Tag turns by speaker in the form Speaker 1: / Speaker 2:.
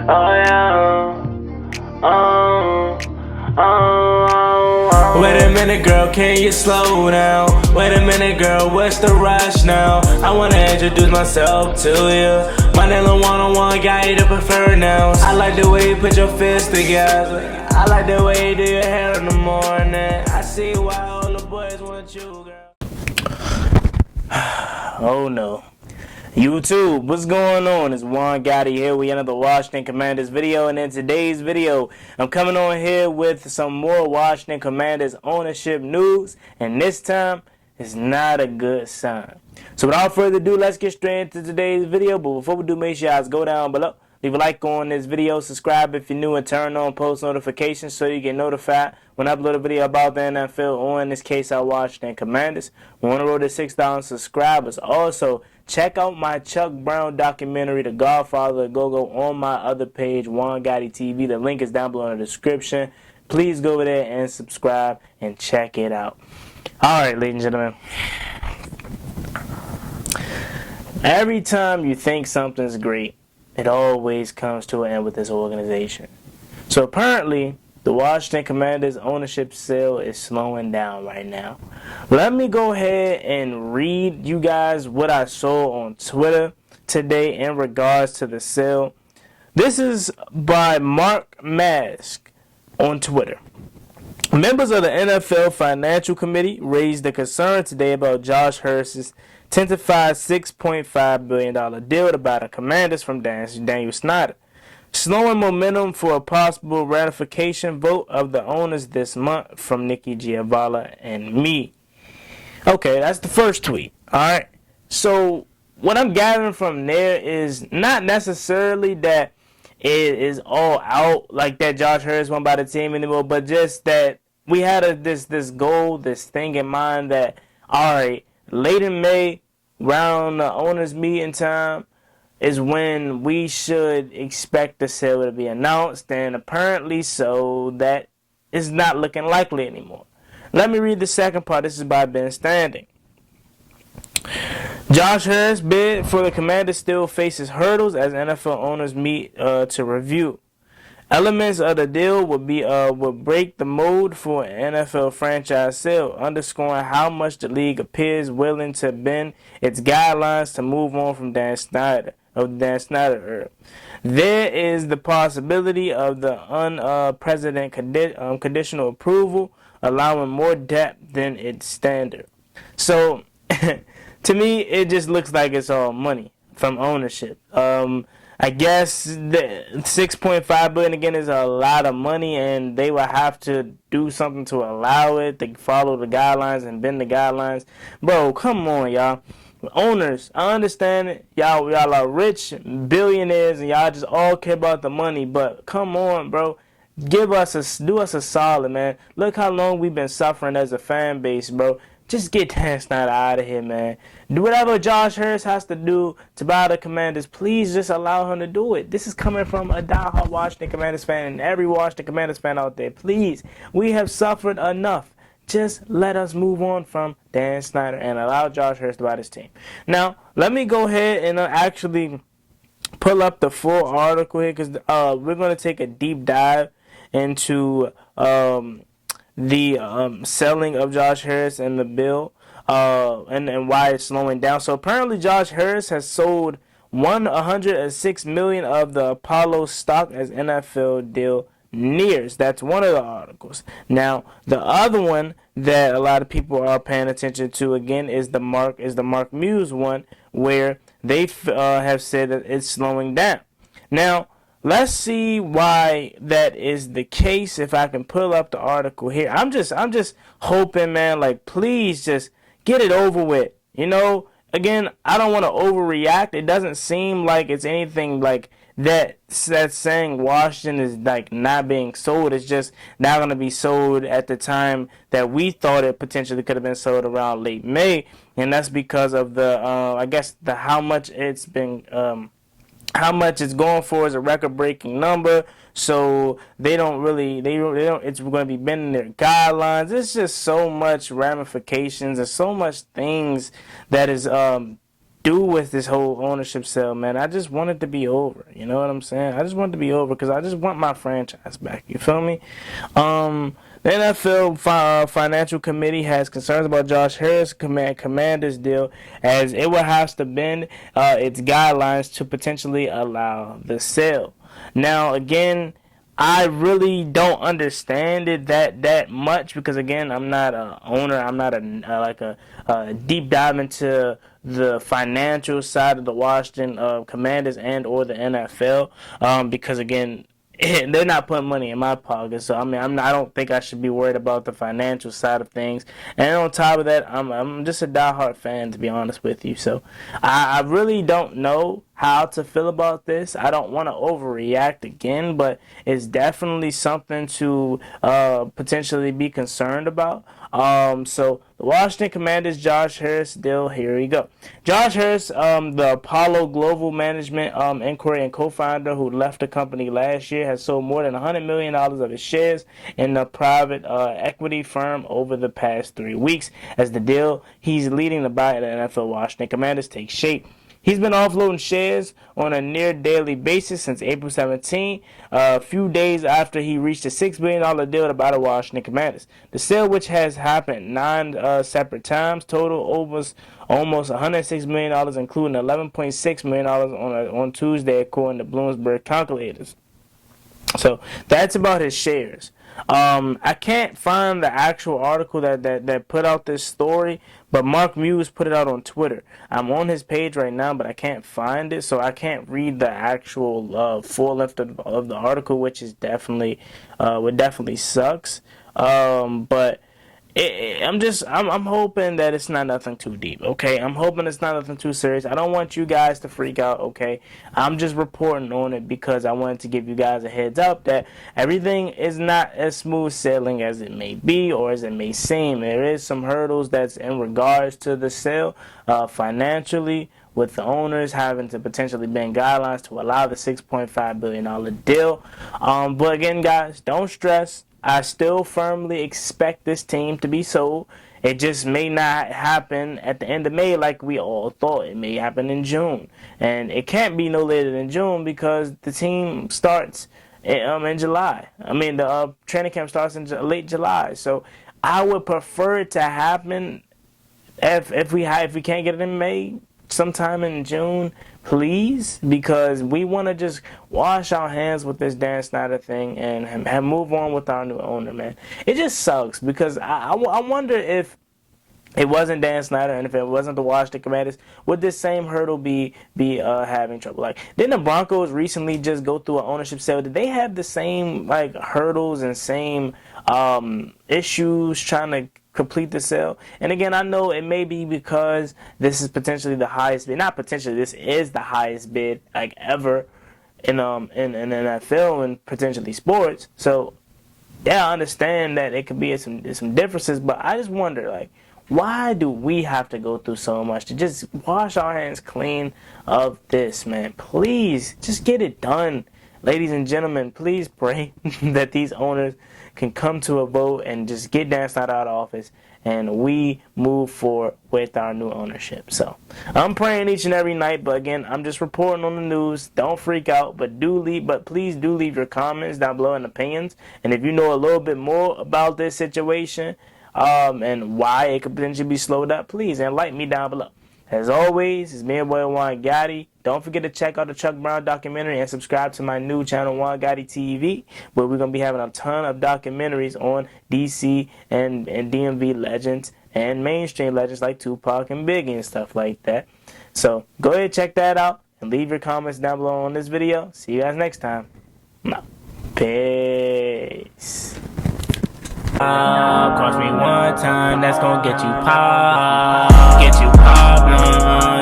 Speaker 1: Oh yeah. Wait a minute, girl, can you slow down? Wait a minute, girl, what's the rush now? I wanna introduce myself to you. My name is one-on-one, got you to prefer now. I like the way you put your fists together. I like the way you do your hair in the morning. I see why all the boys want you, girl. Oh no. YouTube, what's going on? It's Juan Gotti here with another Washington Commanders video, and in today's video, I'm coming on here with some more Washington Commanders ownership news, and this time, it's not a good sign. So without further ado, let's get straight into today's video, but before we do, make sure you guys go down below, leave a like on this video, subscribe if you're new, and turn on post notifications so you get notified when I upload a video about the NFL, or in this case, our Washington Commanders. We're on the road to 6,000 subscribers. Also, check out my Chuck Brown documentary, The Godfather of Go-Go, on my other page, Juan Gotti TV. The link is down below in the description. Please go over there and subscribe and check it out. Alright, ladies and gentlemen. Every time you think something's great, it always comes to an end with this organization. So apparently, the Washington Commanders ownership sale is slowing down right now. Let me go ahead and read you guys what I saw on Twitter today in regards to the sale. This is by Mark Mask on Twitter. Members of the NFL Financial Committee raised a concern today about Josh Hurst's tentative $6.5 billion deal to buy the Commanders from Daniel Snyder, slowing momentum for a possible ratification vote of the owners this month from Nikki Giavala and me. Okay, that's the first tweet. Alright, so what I'm gathering from there is not necessarily that it is all out like that Josh Hurst won't buy the team anymore, but just that we had this goal, this thing in mind that, alright, late in May, around the owners meeting time, is when we should expect the sale to be announced, and apparently so that is not looking likely anymore. Let me read the second part. This is by Ben Standing. Josh Hurst's bid for the Commanders still faces hurdles as NFL owners meet to review. Elements of the deal would break the mold for an NFL franchise sale, underscoring how much the league appears willing to bend its guidelines to move on from Dan Snyder era. There is the possibility of the unprecedented conditional approval, allowing more depth than its standard. So, to me, it just looks like it's all money from ownership. I guess the $6.5 billion again is a lot of money, and they will have to do something to allow it to follow the guidelines and bend the guidelines. Bro, come on, y'all. Owners, I understand it. Y'all are rich billionaires, and y'all just all care about the money. But come on, bro. Do us a solid, man. Look how long we've been suffering as a fan base, bro. Just get Dan Snyder out of here, man. Do whatever Josh Hurst has to do to buy the Commanders. Please just allow him to do it. This is coming from a diehard Washington Commanders fan and every Washington Commanders fan out there. Please, we have suffered enough. Just let us move on from Dan Snyder and allow Josh Hurst to buy this team. Now, let me go ahead and actually pull up the full article here, because we're going to take a deep dive into the selling of Josh Hurst and the bill and why it's slowing down. So apparently Josh Hurst has sold $106 million of the Apollo stock as NFL deal nears. That's one of the articles. Now, the other one that a lot of people are paying attention to again is the Mark Muse one, where they have said that it's slowing down. Now, let's see why that is the case. If I can pull up the article here, I'm just hoping, man, like, please just get it over with. You know, again, I don't want to overreact. It doesn't seem like it's anything like that's saying Washington is like not being sold. It's just not going to be sold at the time that we thought it potentially could have been sold, around late May, and that's because of the I guess the how much it's going for is a record-breaking number. So they don't. It's going to be bending their guidelines. It's just so much ramifications and so much things that is do with this whole ownership sale, man. I just want it to be over. You know what I'm saying? I just want it to be over because I just want my franchise back. You feel me? The NFL Financial Committee has concerns about Josh Harris' Commanders deal, as it will have to bend its guidelines to potentially allow the sale. Now, again, I really don't understand it that much because again, I'm not a owner. I'm not a deep dive into the financial side of the Washington Commanders and or the NFL because again, they're not putting money in my pocket. So I mean, I don't think I should be worried about the financial side of things. And on top of that, I'm just a diehard fan, to be honest with you. So I really don't know how to feel about this. I don't want to overreact again, but it's definitely something to potentially be concerned about. So the Washington Commanders, Josh Harris deal. Here we go. Josh Harris, the Apollo Global Management Inquiry and co-founder who left the company last year, has sold more than $100 million of his shares in the private equity firm over the past 3 weeks. As the deal he's leading to buy the NFL Washington Commanders takes shape. He's been offloading shares on a near daily basis since April 17, a few days after he reached a $6 billion deal to buy the Washington Commanders. The sale, which has happened 9 separate times, total almost $106 million, including $11.6 million on Tuesday, according to Bloomberg calculators. So that's about his shares. I can't find the actual article that put out this story, but Mark Muse put it out on Twitter. I'm on his page right now, but I can't find it, so I can't read the actual full length of the article, which is definitely sucks. But I'm hoping that it's not nothing too deep, okay? I'm hoping it's not nothing too serious. I don't want you guys to freak out, okay? I'm just reporting on it because I wanted to give you guys a heads up that everything is not as smooth sailing as it may be or as it may seem. There is some hurdles that's in regards to the sale financially, with the owners having to potentially bend guidelines to allow the $6.5 billion deal. But again, guys, don't stress. I still firmly expect this team to be sold. It just may not happen at the end of May like we all thought. It may happen in June. And it can't be no later than June because the team starts in July. I mean, the training camp starts in late July. So I would prefer it to happen if we can't get it in May, sometime in June, please, because we want to just wash our hands with this Dan Snyder thing and move on with our new owner, man. It just sucks because I wonder if it wasn't Dan Snyder and if it wasn't the Washington Commanders, would this same hurdle be having trouble? Like, didn't the Broncos recently just go through an ownership sale? Did they have the same like hurdles and same issues trying to complete the sale? And again, I know it may be because this is potentially the highest bid. Not potentially, this is the highest bid like ever in NFL and potentially sports. So yeah, I understand that it could be some differences, but I just wonder, like, why do we have to go through so much to just wash our hands clean of this, man? Please, just get it done. Ladies and gentlemen, please pray that these owners can come to a vote and just get Dan Snyder out of office and we move forward with our new ownership. So I'm praying each and every night, but again, I'm just reporting on the news. Don't freak out, but please do leave your comments down below and opinions. And if you know a little bit more about this situation and why it could potentially be slowed up, please enlighten me down below. As always, it's me and boy Juan Gotti. Don't forget to check out the Chuck Brown documentary and subscribe to my new channel, Juan Gotti TV, where we're going to be having a ton of documentaries on DC and DMV legends and mainstream legends like Tupac and Biggie and stuff like that. So go ahead and check that out and leave your comments down below on this video. See you guys next time. Peace. Cross me one time, that's gonna get you popped. Get you popped.